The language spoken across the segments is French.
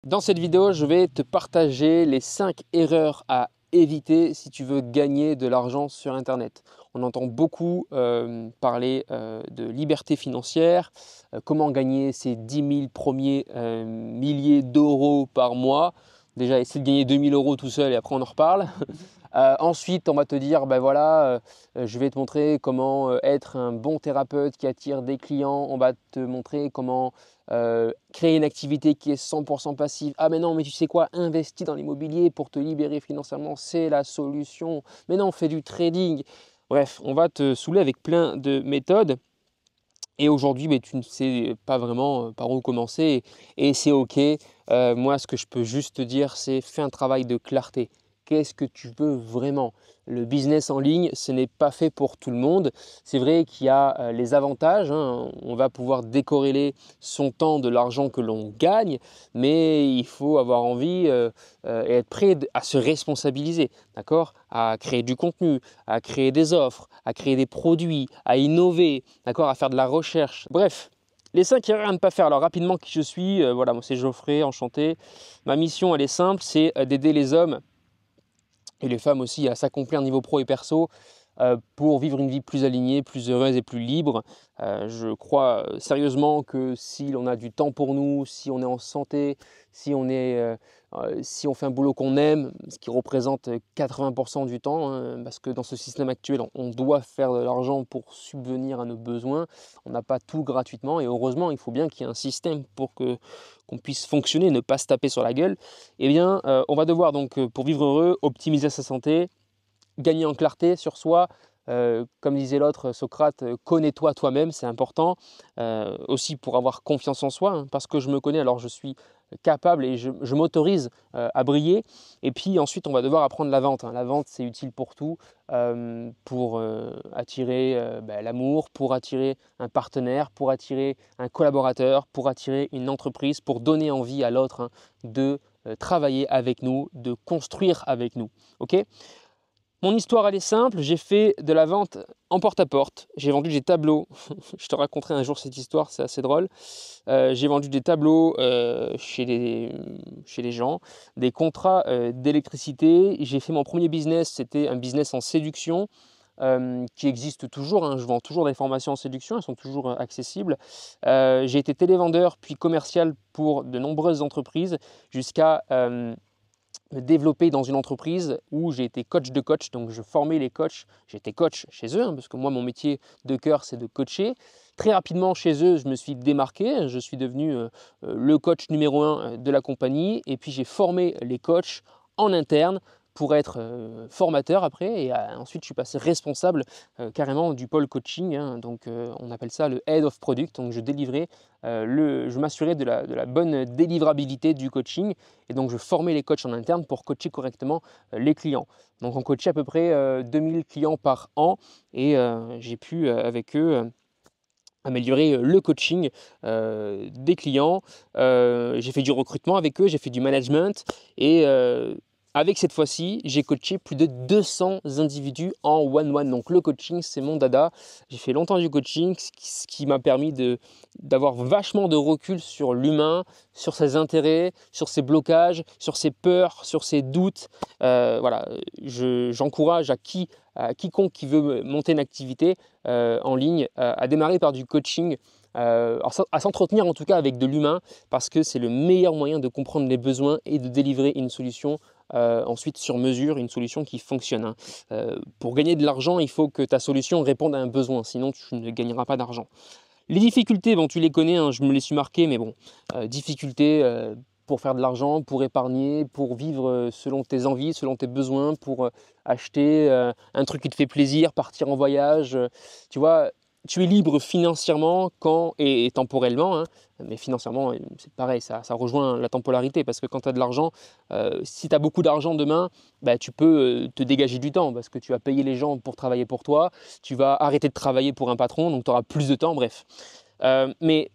Dans cette vidéo, je vais te partager les 5 erreurs à éviter si tu veux gagner de l'argent sur Internet. On entend beaucoup parler de liberté financière, comment gagner ses 10 000 premiers milliers d'euros par mois. Déjà, essaie de gagner 2 000 € tout seul et après on en reparle. Ensuite, on va te dire, ben voilà, je vais te montrer comment être un bon thérapeute qui attire des clients. On va te montrer comment créer une activité qui est 100% passive. Ah mais non, mais tu sais quoi, investis dans l'immobilier pour te libérer financièrement, c'est la solution. Mais non, fais du trading. Bref, on va te saouler avec plein de méthodes. Et aujourd'hui, mais tu ne sais pas vraiment par où commencer et c'est OK. Moi, ce que je peux juste te dire, c'est fais un travail de clarté. Qu'est-ce que tu veux vraiment? Le business en ligne, ce n'est pas fait pour tout le monde. C'est vrai qu'il y a les avantages, hein. On va pouvoir décorréler son temps de l'argent que l'on gagne, mais il faut avoir envie et être prêt à se responsabiliser, d'accord? À créer du contenu, à créer des offres, à créer des produits, à innover, d'accord, à faire de la recherche. Bref, les 5 erreurs à ne pas faire. Alors rapidement, qui je suis, voilà, moi c'est Geoffrey, enchanté. Ma mission, elle est simple, c'est d'aider les hommes et les femmes aussi à s'accomplir niveau pro et perso pour vivre une vie plus alignée, plus heureuse et plus libre. Je crois sérieusement que si l'on a du temps pour nous, si on est en santé, si on fait un boulot qu'on aime, ce qui représente 80% du temps, hein, parce que dans ce système actuel, on doit faire de l'argent pour subvenir à nos besoins. On n'a pas tout gratuitement et heureusement, il faut bien qu'il y ait un système pour qu'on puisse fonctionner, ne pas se taper sur la gueule. Eh bien, on va devoir donc, pour vivre heureux, optimiser sa santé, gagner en clarté sur soi. Comme disait l'autre, Socrate, connais-toi toi-même, c'est important. Aussi pour avoir confiance en soi, hein, parce que je me connais, alors je suis capable et je m'autorise à briller. Et puis ensuite, on va devoir apprendre la vente, hein. La vente, c'est utile pour tout, pour attirer l'amour, pour attirer un partenaire, pour attirer un collaborateur, pour attirer une entreprise, pour donner envie à l'autre, hein, de travailler avec nous, de construire avec nous. Ok? Mon histoire, elle est simple. J'ai fait de la vente en porte-à-porte. J'ai vendu des tableaux. Je te raconterai un jour cette histoire, c'est assez drôle. J'ai vendu des tableaux chez les gens, des contrats d'électricité. J'ai fait mon premier business, c'était un business en séduction qui existe toujours, hein. Je vends toujours des formations en séduction, elles sont toujours accessibles. J'ai été télévendeur puis commercial pour de nombreuses entreprises jusqu'à me développer dans une entreprise où j'ai été coach de coach, donc je formais les coachs, j'étais coach chez eux, hein, parce que moi mon métier de cœur c'est de coacher. Très rapidement chez eux je me suis démarqué, je suis devenu le coach numéro 1 de la compagnie et puis j'ai formé les coachs en interne pour être formateur après et ensuite je suis passé responsable carrément du pôle coaching, hein, donc on appelle ça le Head of Product, donc je délivrais, je m'assurais de la bonne délivrabilité du coaching et donc je formais les coachs en interne pour coacher correctement les clients. Donc on coachait à peu près 2000 clients par an et j'ai pu avec eux améliorer le coaching des clients. J'ai fait du recrutement avec eux, j'ai fait du management et avec cette fois-ci, j'ai coaché plus de 200 individus en one-one. Donc le coaching, c'est mon dada. J'ai fait longtemps du coaching, ce qui m'a permis d'avoir vachement de recul sur l'humain, sur ses intérêts, sur ses blocages, sur ses peurs, sur ses doutes. Voilà, j'encourage à quiconque qui veut monter une activité en ligne à démarrer par du coaching. À s'entretenir en tout cas avec de l'humain parce que c'est le meilleur moyen de comprendre les besoins et de délivrer une solution ensuite sur mesure, une solution qui fonctionne, hein. Pour gagner de l'argent, il faut que ta solution réponde à un besoin, sinon tu ne gagneras pas d'argent. Les difficultés, bon, tu les connais, hein, je me les suis marquées, mais bon, difficultés pour faire de l'argent, pour épargner, pour vivre selon tes envies, selon tes besoins, pour acheter un truc qui te fait plaisir, partir en voyage. Tu vois, tu es libre financièrement et temporellement, hein, mais financièrement, c'est pareil, ça rejoint la temporalité parce que quand tu as de l'argent, si tu as beaucoup d'argent demain, bah, tu peux te dégager du temps parce que tu vas payer les gens pour travailler pour toi, tu vas arrêter de travailler pour un patron, donc tu auras plus de temps, bref. Mais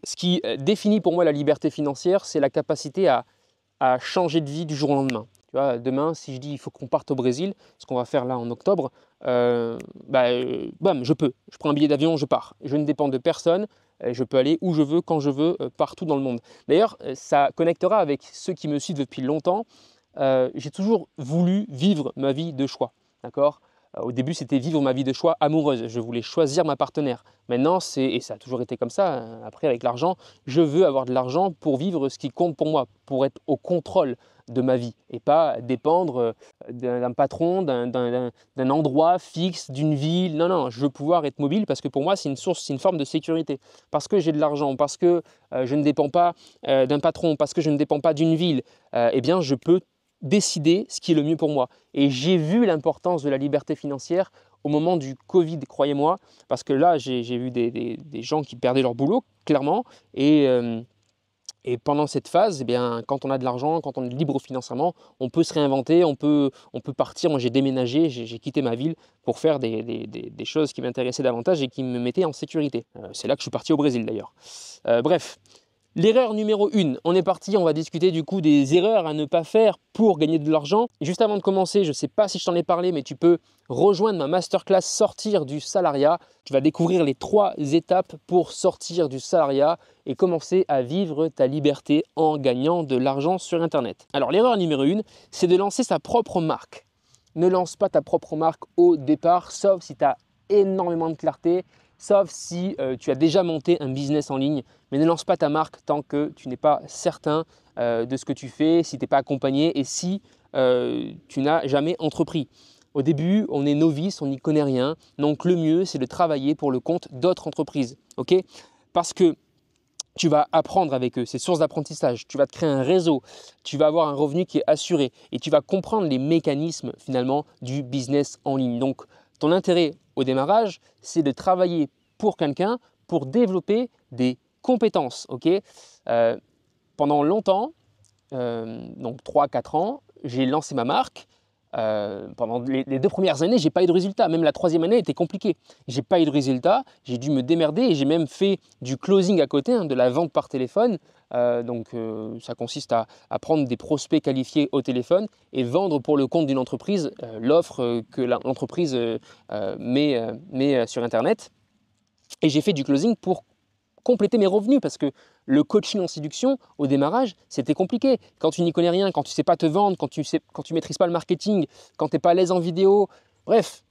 ce qui définit pour moi la liberté financière, c'est la capacité à changer de vie du jour au lendemain. Tu vois, demain, si je dis il faut qu'on parte au Brésil, ce qu'on va faire là en octobre, bam, je peux. Je prends un billet d'avion, je pars. Je ne dépends de personne. je peux aller où je veux, quand je veux, partout dans le monde. D'ailleurs, ça connectera avec ceux qui me suivent depuis longtemps. J'ai toujours voulu vivre ma vie de choix, d'accord? Au début, c'était vivre ma vie de choix amoureuse. Je voulais choisir ma partenaire. Maintenant, et ça a toujours été comme ça, hein, après avec l'argent, je veux avoir de l'argent pour vivre ce qui compte pour moi, pour être au contrôle de ma vie et pas dépendre d'un patron, d'un endroit fixe, d'une ville. Non, non, je veux pouvoir être mobile parce que pour moi, c'est une forme de sécurité. Parce que j'ai de l'argent, parce que je ne dépends pas d'un patron, parce que je ne dépends pas d'une ville, eh bien, je peux décider ce qui est le mieux pour moi. Et j'ai vu l'importance de la liberté financière au moment du Covid, croyez-moi, parce que là, j'ai vu des gens qui perdaient leur boulot, clairement, et pendant cette phase, eh bien, quand on a de l'argent, quand on est libre financièrement, on peut se réinventer, on peut partir. Moi, j'ai déménagé, j'ai quitté ma ville pour faire des choses qui m'intéressaient davantage et qui me mettaient en sécurité. C'est là que je suis parti au Brésil d'ailleurs. Bref, l'erreur numéro 1, on est parti, on va discuter du coup des erreurs à ne pas faire pour gagner de l'argent. Juste avant de commencer, je ne sais pas si je t'en ai parlé, mais tu peux rejoindre ma masterclass Sortir du salariat. Tu vas découvrir les 3 étapes pour sortir du salariat et commencer à vivre ta liberté en gagnant de l'argent sur Internet. Alors l'erreur numéro 1, c'est de lancer sa propre marque. Ne lance pas ta propre marque au départ, sauf si tu as énormément de clarté, sauf si tu as déjà monté un business en ligne, mais ne lance pas ta marque tant que tu n'es pas certain de ce que tu fais, si tu n'es pas accompagné et si tu n'as jamais entrepris. Au début, on est novice, on n'y connaît rien, donc le mieux, c'est de travailler pour le compte d'autres entreprises, ok? Parce que tu vas apprendre avec eux, c'est source d'apprentissage, tu vas te créer un réseau, tu vas avoir un revenu qui est assuré et tu vas comprendre les mécanismes finalement du business en ligne. Donc, ton intérêt au démarrage, c'est de travailler pour quelqu'un pour développer des compétences. Ok. Pendant longtemps, donc 3-4 ans, j'ai lancé ma marque. Pendant les 2 premières années, je n'ai pas eu de résultat. Même la 3e année était compliquée. Je n'ai pas eu de résultat. J'ai dû me démerder et j'ai même fait du closing à côté, hein, de la vente par téléphone. Ça consiste à prendre des prospects qualifiés au téléphone et vendre pour le compte d'une entreprise l'offre que l'entreprise met sur Internet. Et j'ai fait du closing pour compléter mes revenus parce que le coaching en séduction, au démarrage, c'était compliqué. Quand tu n'y connais rien, quand tu ne sais pas te vendre, quand tu ne maîtrises pas le marketing, quand tu n'es pas à l'aise en vidéo, bref,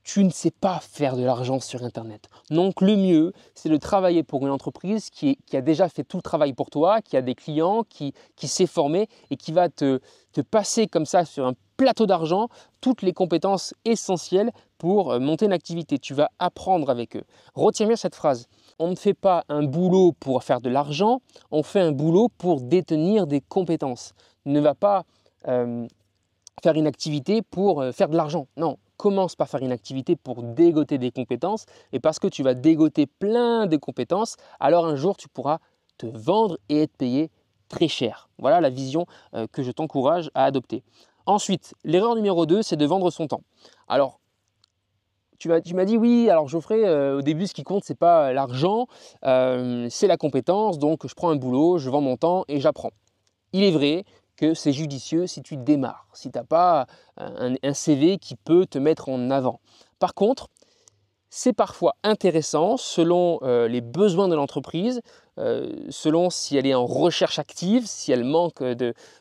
tu ne sais pas faire de l'argent sur Internet. Donc le mieux, c'est de travailler pour une entreprise qui a déjà fait tout le travail pour toi, qui a des clients, qui s'est formé et qui va te passer comme ça sur un plateau d'argent toutes les compétences essentielles pour monter une activité. Tu vas apprendre avec eux. Retiens bien cette phrase. On ne fait pas un boulot pour faire de l'argent, on fait un boulot pour détenir des compétences. Ne va pas faire une activité pour faire de l'argent. Non, commence par faire une activité pour dégoter des compétences et parce que tu vas dégoter plein de compétences, alors un jour tu pourras te vendre et être payé très cher. Voilà la vision que je t'encourage à adopter. Ensuite, l'erreur numéro 2, c'est de vendre son temps. Alors, tu m'as dit oui, alors Geoffrey, au début ce qui compte c'est pas l'argent, c'est la compétence, donc je prends un boulot, je vends mon temps et j'apprends. Il est vrai que c'est judicieux si tu démarres, si tu n'as pas un CV qui peut te mettre en avant. Par contre, c'est parfois intéressant selon les besoins de l'entreprise, selon si elle est en recherche active, si elle manque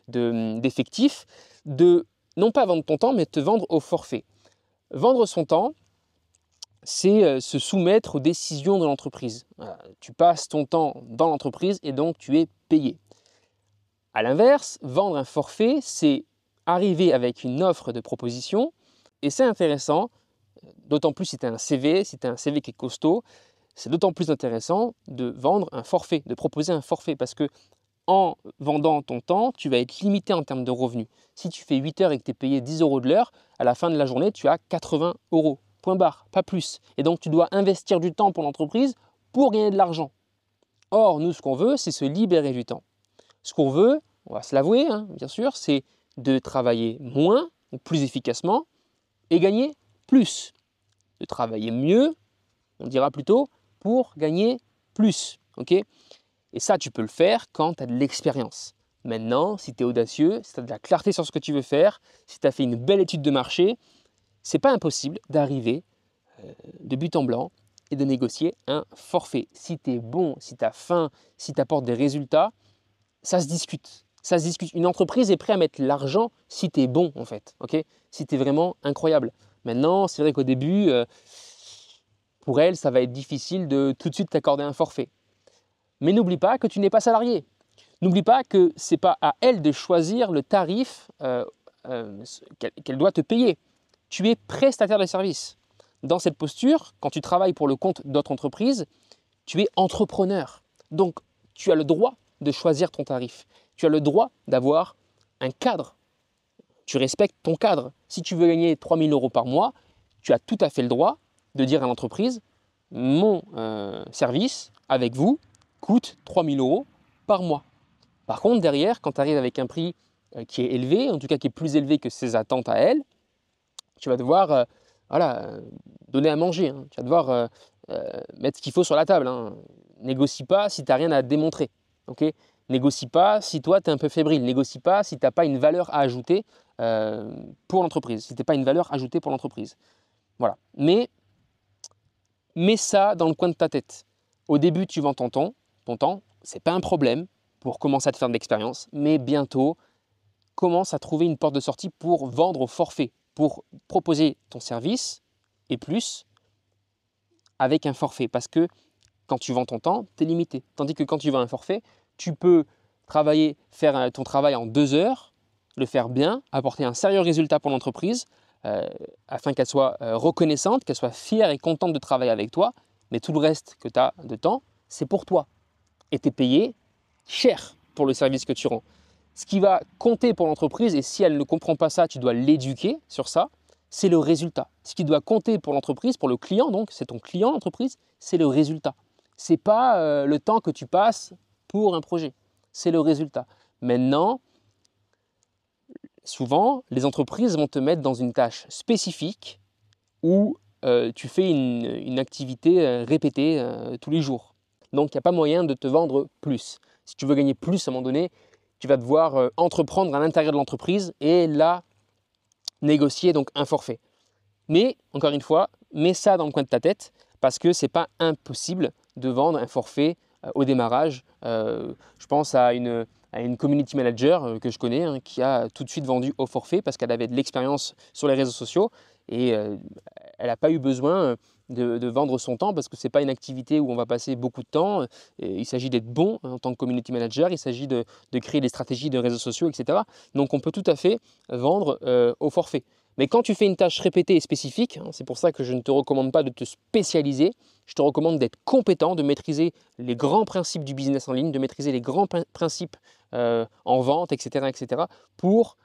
d'effectifs, de non pas vendre ton temps, mais te vendre au forfait. Vendre son temps, c'est se soumettre aux décisions de l'entreprise. Tu passes ton temps dans l'entreprise et donc tu es payé. A l'inverse, vendre un forfait, c'est arriver avec une offre de proposition et c'est intéressant, d'autant plus si tu as un CV, si tu as un CV qui est costaud, c'est d'autant plus intéressant de vendre un forfait, de proposer un forfait parce que en vendant ton temps, tu vas être limité en termes de revenus. Si tu fais 8 heures et que tu es payé 10 € de l'heure, à la fin de la journée, tu as 80 €. Point barre, pas plus. Et donc, tu dois investir du temps pour l'entreprise pour gagner de l'argent. Or, nous, ce qu'on veut, c'est se libérer du temps. Ce qu'on veut, on va se l'avouer, hein, bien sûr, c'est de travailler moins ou plus efficacement et gagner plus. De travailler mieux, on dira plutôt, pour gagner plus. Okay ? Et ça, tu peux le faire quand tu as de l'expérience. Maintenant, si tu es audacieux, si tu as de la clarté sur ce que tu veux faire, si tu as fait une belle étude de marché, c'est pas impossible d'arriver de but en blanc et de négocier un forfait. Si tu es bon, si tu as faim, si tu apportes des résultats, ça se discute. Ça se discute. Une entreprise est prête à mettre l'argent si tu es bon en fait, ok? Si tu es vraiment incroyable. Maintenant, c'est vrai qu'au début, pour elle, ça va être difficile de tout de suite t'accorder un forfait. Mais n'oublie pas que tu n'es pas salarié. N'oublie pas que ce n'est pas à elle de choisir le tarif qu'elle doit te payer. Tu es prestataire de service. Dans cette posture, quand tu travailles pour le compte d'autres entreprises, tu es entrepreneur. Donc, tu as le droit de choisir ton tarif. Tu as le droit d'avoir un cadre. Tu respectes ton cadre. Si tu veux gagner 3 000 € par mois, tu as tout à fait le droit de dire à l'entreprise, mon service avec vous coûte 3 000 € par mois. Par contre, derrière, quand tu arrives avec un prix qui est élevé, en tout cas qui est plus élevé que ses attentes à elle, tu vas devoir donner à manger. Hein. Tu vas devoir mettre ce qu'il faut sur la table. Hein. Négocie pas si tu n'as rien à démontrer. Okay, négocie pas si toi, tu es un peu fébrile. Négocie pas si tu n'as pas une valeur à ajouter pour l'entreprise. Si tu n'as pas une valeur ajoutée pour l'entreprise. Voilà. Mais mets ça dans le coin de ta tête. Au début, tu vends ton temps, ce n'est pas un problème pour commencer à te faire de l'expérience, mais bientôt, commence à trouver une porte de sortie pour vendre au forfait, pour proposer ton service et plus avec un forfait. Parce que quand tu vends ton temps, tu es limité. Tandis que quand tu vends un forfait, tu peux faire ton travail en 2 heures, le faire bien, apporter un sérieux résultat pour l'entreprise, afin qu'elle soit reconnaissante, qu'elle soit fière et contente de travailler avec toi. Mais tout le reste que tu as de temps, c'est pour toi. Et tu es payé cher pour le service que tu rends. Ce qui va compter pour l'entreprise, et si elle ne comprend pas ça, tu dois l'éduquer sur ça, c'est le résultat. Ce qui doit compter pour l'entreprise, pour le client, donc c'est ton client l'entreprise, c'est le résultat. Ce n'est pas le temps que tu passes pour un projet, c'est le résultat. Maintenant, souvent, les entreprises vont te mettre dans une tâche spécifique où tu fais une activité répétée tous les jours. Donc, il n'y a pas moyen de te vendre plus. Si tu veux gagner plus à un moment donné, tu vas devoir entreprendre à l'intérieur de l'entreprise et là, négocier donc un forfait. Mais, encore une fois, mets ça dans le coin de ta tête parce que ce n'est pas impossible de vendre un forfait au démarrage. Je pense à une community manager que je connais hein, qui a tout de suite vendu au forfait parce qu'elle avait de l'expérience sur les réseaux sociaux et elle n'a pas eu besoin de vendre son temps parce que ce n'est pas une activité où on va passer beaucoup de temps. Il s'agit d'être bon en tant que community manager, il s'agit de créer des stratégies de réseaux sociaux, etc. Donc on peut tout à fait vendre au forfait. Mais quand tu fais une tâche répétée et spécifique, hein, c'est pour ça que je ne te recommande pas de te spécialiser, je te recommande d'être compétent, de maîtriser les grands principes du business en ligne, de maîtriser les grands principes en vente, etc. pour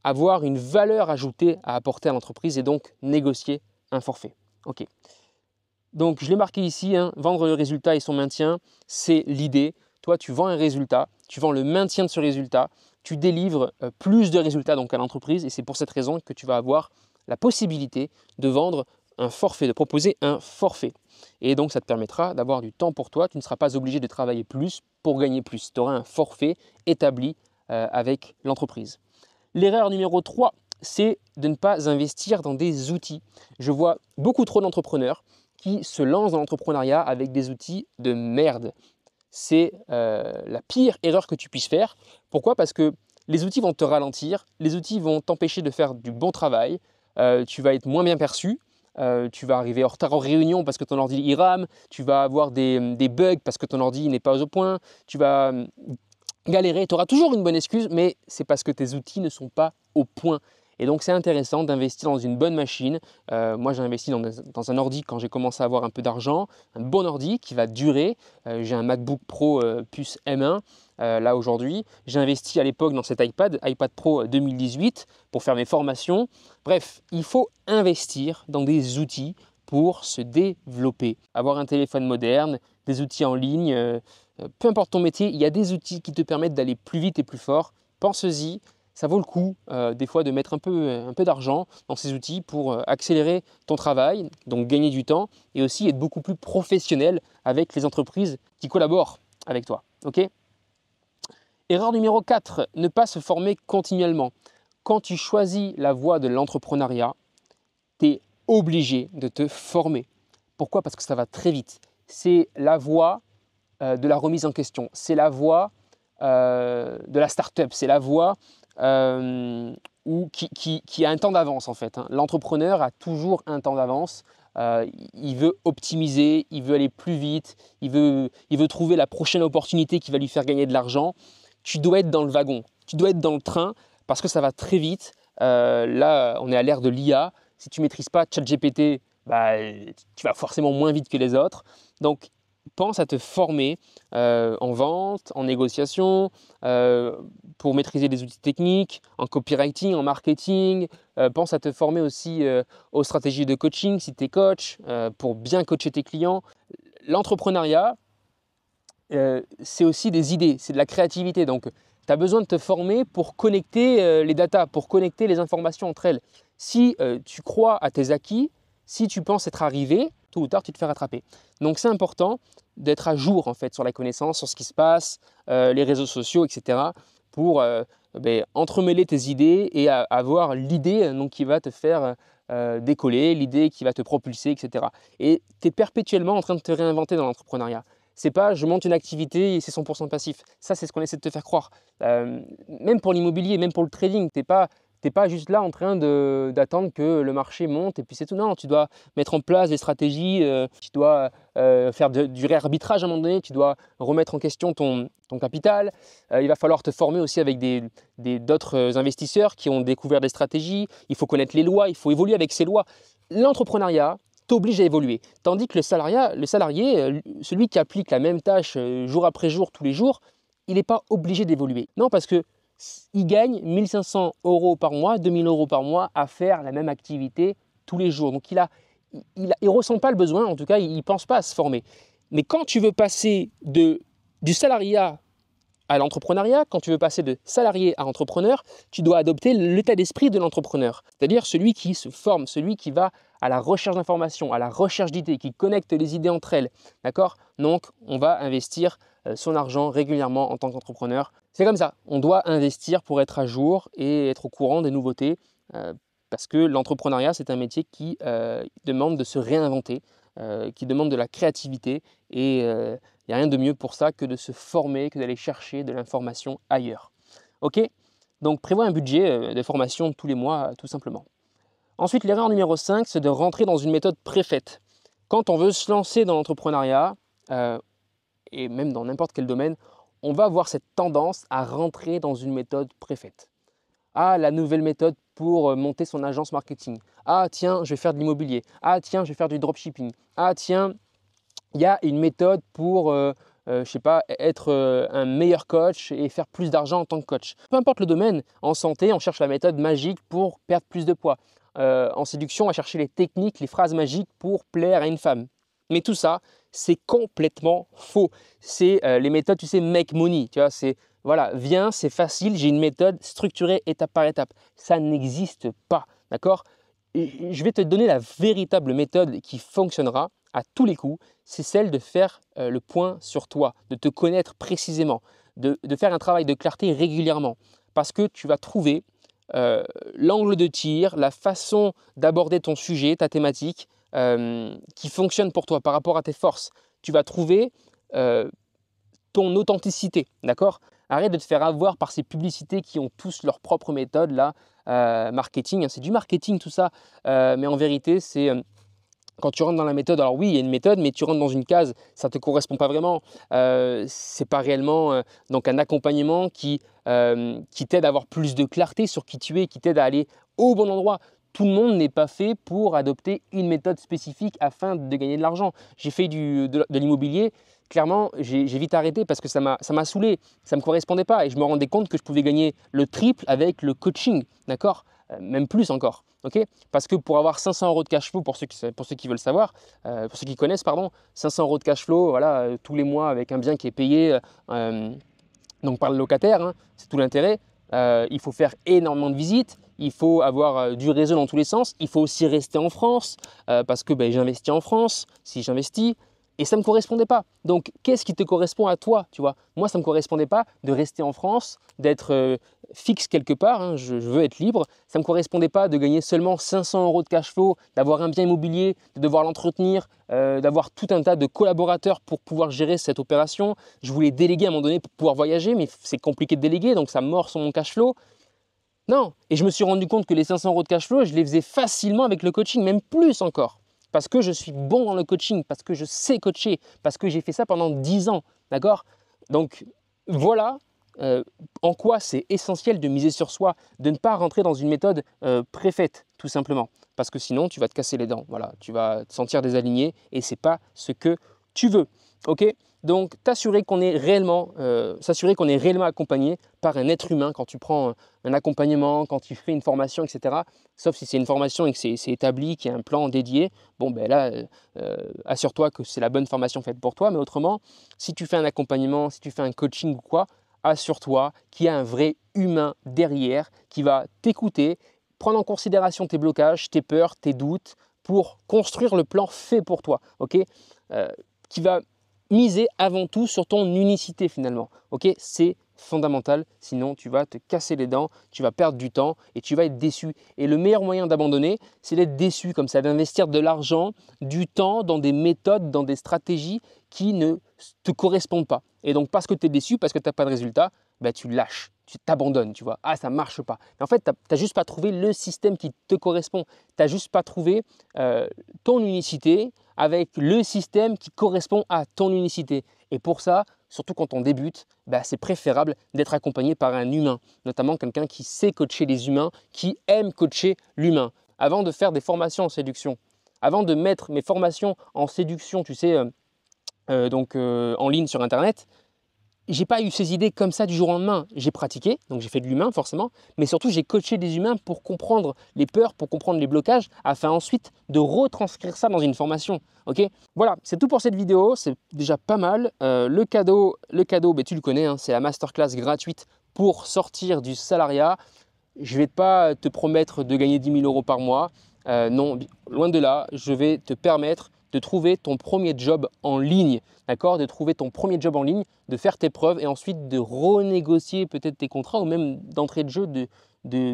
avoir une valeur ajoutée à apporter à l'entreprise et donc négocier un forfait. Ok. Donc je l'ai marqué ici, hein, vendre le résultat et son maintien, c'est l'idée. Toi, tu vends un résultat, tu vends le maintien de ce résultat, tu délivres plus de résultats donc à l'entreprise et c'est pour cette raison que tu vas avoir la possibilité de vendre un forfait, de proposer un forfait. Et donc ça te permettra d'avoir du temps pour toi, tu ne seras pas obligé de travailler plus pour gagner plus. Tu auras un forfait établi avec l'entreprise. L'erreur numéro 3, c'est de ne pas investir dans des outils. Je vois beaucoup trop d'entrepreneurs qui se lancent dans l'entrepreneuriat avec des outils de merde. C'est la pire erreur que tu puisses faire. Pourquoi? Parce que les outils vont te ralentir, les outils vont t'empêcher de faire du bon travail, tu vas être moins bien perçu, tu vas arriver en retard en réunion parce que ton ordi il rame, tu vas avoir des bugs parce que ton ordi n'est pas au point, tu vas galérer, tu auras toujours une bonne excuse, mais c'est parce que tes outils ne sont pas au point. Et donc, c'est intéressant d'investir dans une bonne machine. Moi, j'ai investi dans un ordi quand j'ai commencé à avoir un peu d'argent, un bon ordi qui va durer. J'ai un MacBook Pro puce M1 là aujourd'hui. J'ai investi à l'époque dans cet iPad Pro 2018 pour faire mes formations. Bref, il faut investir dans des outils pour se développer. Avoir un téléphone moderne, des outils en ligne, peu importe ton métier, il y a des outils qui te permettent d'aller plus vite et plus fort. Pense-y. Ça vaut le coup des fois de mettre un peu d'argent dans ces outils pour accélérer ton travail, donc gagner du temps et aussi être beaucoup plus professionnel avec les entreprises qui collaborent avec toi. Okay. Erreur numéro 4, ne pas se former continuellement. Quand tu choisis la voie de l'entrepreneuriat, tu es obligé de te former. Pourquoi? Parce que ça va très vite. C'est la voie de la remise en question. C'est la voie de la start-up. C'est la voie qui a un temps d'avance en fait. L'entrepreneur a toujours un temps d'avance. Il veut optimiser, il veut aller plus vite, il veut trouver la prochaine opportunité qui va lui faire gagner de l'argent. Tu dois être dans le wagon, tu dois être dans le train parce que ça va très vite. Là, on est à l'ère de l'IA. Si tu ne maîtrises pas ChatGPT, bah, tu vas forcément moins vite que les autres. Donc, pense à te former en vente, en négociation, pour maîtriser les outils techniques, en copywriting, en marketing. Pense à te former aussi aux stratégies de coaching si tu es coach, pour bien coacher tes clients. L'entrepreneuriat, c'est aussi des idées, c'est de la créativité. Donc, tu as besoin de te former pour connecter les datas, pour connecter les informations entre elles. Si tu crois à tes acquis, si tu penses être arrivé, tôt ou tard, tu te fais rattraper. Donc, c'est important d'être à jour en fait sur la connaissance, sur ce qui se passe, les réseaux sociaux, etc. pour entremêler tes idées et avoir l'idée qui va te faire décoller, l'idée qui va te propulser, etc. Et tu es perpétuellement en train de te réinventer dans l'entrepreneuriat. C'est pas je monte une activité et c'est 100% passif. Ça, c'est ce qu'on essaie de te faire croire. Même pour l'immobilier, même pour le trading, tu n'es pas juste là en train d'attendre que le marché monte et puis c'est tout. Non, tu dois mettre en place des stratégies, tu dois faire du réarbitrage à un moment donné, tu dois remettre en question ton capital. Il va falloir te former aussi avec d'autres investisseurs qui ont découvert des stratégies. Il faut connaître les lois, il faut évoluer avec ces lois. L'entrepreneuriat t'oblige à évoluer. Tandis que le salarié, celui qui applique la même tâche jour après jour, tous les jours, il n'est pas obligé d'évoluer. Non, parce que il gagne 1 500 € par mois, 2 000 € par mois à faire la même activité tous les jours. Donc, il ne ressent pas le besoin, en tout cas, il ne pense pas à se former. Mais quand tu veux passer du salariat à l'entrepreneuriat, quand tu veux passer de salarié à entrepreneur, tu dois adopter l'état d'esprit de l'entrepreneur. C'est-à-dire celui qui se forme, celui qui va à la recherche d'informations, à la recherche d'idées, qui connecte les idées entre elles. D'accord? Donc, on va investir son argent régulièrement en tant qu'entrepreneur. C'est comme ça. On doit investir pour être à jour et être au courant des nouveautés parce que l'entrepreneuriat, c'est un métier qui demande de se réinventer, qui demande de la créativité et il n'y a rien de mieux pour ça que de se former, que d'aller chercher de l'information ailleurs. Ok? Donc, prévois un budget de formation tous les mois, tout simplement. Ensuite, l'erreur numéro 5, c'est de rentrer dans une méthode préfaite. Quand on veut se lancer dans l'entrepreneuriat, et même dans n'importe quel domaine, on va avoir cette tendance à rentrer dans une méthode préfaite. Ah, la nouvelle méthode pour monter son agence marketing. Ah, tiens, je vais faire de l'immobilier. Ah, tiens, je vais faire du dropshipping. Ah, tiens, il y a une méthode pour, je sais pas, être un meilleur coach et faire plus d'argent en tant que coach. Peu importe le domaine, en santé, on cherche la méthode magique pour perdre plus de poids. En séduction, on va chercher les techniques, les phrases magiques pour plaire à une femme. Mais tout ça, c'est complètement faux. C'est les méthodes, tu sais, make money. Tu vois, c'est voilà, viens, c'est facile, j'ai une méthode structurée étape par étape. Ça n'existe pas, d'accord? Et je vais te donner la véritable méthode qui fonctionnera à tous les coups. C'est celle de faire le point sur toi, de te connaître précisément, de faire un travail de clarté régulièrement. Parce que tu vas trouver l'angle de tir, la façon d'aborder ton sujet, ta thématique, qui fonctionne pour toi par rapport à tes forces. Tu vas trouver ton authenticité, d'accord? Arrête de te faire avoir par ces publicités qui ont tous leur propre méthode là, marketing. C'est du marketing tout ça, mais en vérité, c'est quand tu rentres dans la méthode. Alors oui, il y a une méthode, mais tu rentres dans une case, ça ne te correspond pas vraiment. C'est pas réellement donc un accompagnement qui t'aide à avoir plus de clarté sur qui tu es, qui t'aide à aller au bon endroit. Tout le monde n'est pas fait pour adopter une méthode spécifique afin de gagner de l'argent. J'ai fait de l'immobilier. Clairement, j'ai vite arrêté parce que ça m'a saoulé, ça ne me correspondait pas et je me rendais compte que je pouvais gagner le triple avec le coaching, d'accord? Même plus encore, ok? Parce que pour avoir 500 € de cash flow, pour ceux qui veulent savoir, pour ceux qui connaissent, pardon, 500 € de cash flow, voilà, tous les mois avec un bien qui est payé donc par le locataire, hein, c'est tout l'intérêt. Il faut faire énormément de visites, il faut avoir du réseau dans tous les sens, il faut aussi rester en France parce que j'investis en France, si j'investis. Et ça ne me correspondait pas. Donc, qu'est-ce qui te correspond à toi, tu vois? Moi, ça ne me correspondait pas de rester en France, d'être fixe quelque part, hein, je veux être libre. Ça ne me correspondait pas de gagner seulement 500 € de cash flow, d'avoir un bien immobilier, de devoir l'entretenir, d'avoir tout un tas de collaborateurs pour pouvoir gérer cette opération. Je voulais déléguer à un moment donné pour pouvoir voyager, mais c'est compliqué de déléguer, donc ça mord sur mon cash flow. Non, et je me suis rendu compte que les 500 € de cash flow, je les faisais facilement avec le coaching, même plus encore. Parce que je suis bon dans le coaching, parce que je sais coacher, parce que j'ai fait ça pendant 10 ans, d'accord? Donc voilà en quoi c'est essentiel de miser sur soi, de ne pas rentrer dans une méthode préfaite, tout simplement. Parce que sinon, tu vas te casser les dents, voilà, tu vas te sentir désaligné et ce n'est pas ce que tu veux, ok? Donc, s'assurer qu'on est réellement accompagné par un être humain quand tu prends un accompagnement, quand tu fais une formation, etc. Sauf si c'est une formation et que c'est établi, qu'il y a un plan dédié. Bon, ben là, assure-toi que c'est la bonne formation faite pour toi. Mais autrement, si tu fais un accompagnement, si tu fais un coaching ou quoi, assure-toi qu'il y a un vrai humain derrière qui va t'écouter, prendre en considération tes blocages, tes peurs, tes doutes pour construire le plan fait pour toi, ok? Qui va miser avant tout sur ton unicité finalement, ok? C'est fondamental, sinon tu vas te casser les dents, tu vas perdre du temps et tu vas être déçu. Et le meilleur moyen d'abandonner, c'est d'être déçu comme ça, d'investir de l'argent, du temps dans des méthodes, dans des stratégies qui ne te correspondent pas. Et donc parce que tu es déçu, parce que tu n'as pas de résultat, bah, tu lâches, tu t'abandonnes, tu vois. Ah, ça ne marche pas. Mais en fait, tu n'as juste pas trouvé le système qui te correspond. Tu n'as juste pas trouvé ton unicité avec le système qui correspond à ton unicité. Et pour ça, surtout quand on débute, bah, c'est préférable d'être accompagné par un humain, notamment quelqu'un qui sait coacher les humains, qui aime coacher l'humain. Avant de faire des formations en séduction, avant de mettre mes formations en séduction, tu sais, en ligne sur Internet, j'ai pas eu ces idées comme ça du jour au lendemain. J'ai pratiqué, donc j'ai fait de l'humain forcément, mais surtout j'ai coaché des humains pour comprendre les peurs, pour comprendre les blocages, afin ensuite de retranscrire ça dans une formation. Ok? Voilà, c'est tout pour cette vidéo, c'est déjà pas mal. Le cadeau, ben, tu le connais, hein, c'est la masterclass gratuite pour sortir du salariat. Je ne vais pas te promettre de gagner 10 000 € par mois. Non, loin de là, je vais te permettre de trouver ton premier job en ligne, d'accord? De trouver ton premier job en ligne, de faire tes preuves et ensuite de renégocier peut-être tes contrats ou même d'entrée de jeu de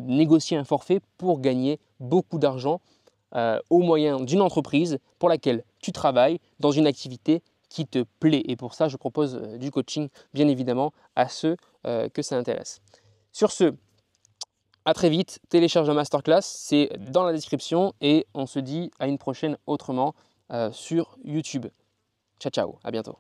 négocier un forfait pour gagner beaucoup d'argent au moyen d'une entreprise pour laquelle tu travailles dans une activité qui te plaît. Et pour ça, je propose du coaching, bien évidemment, à ceux que ça intéresse. Sur ce, à très vite, télécharge la masterclass, c'est dans la description et on se dit à une prochaine autrement sur YouTube. Ciao, ciao, à bientôt.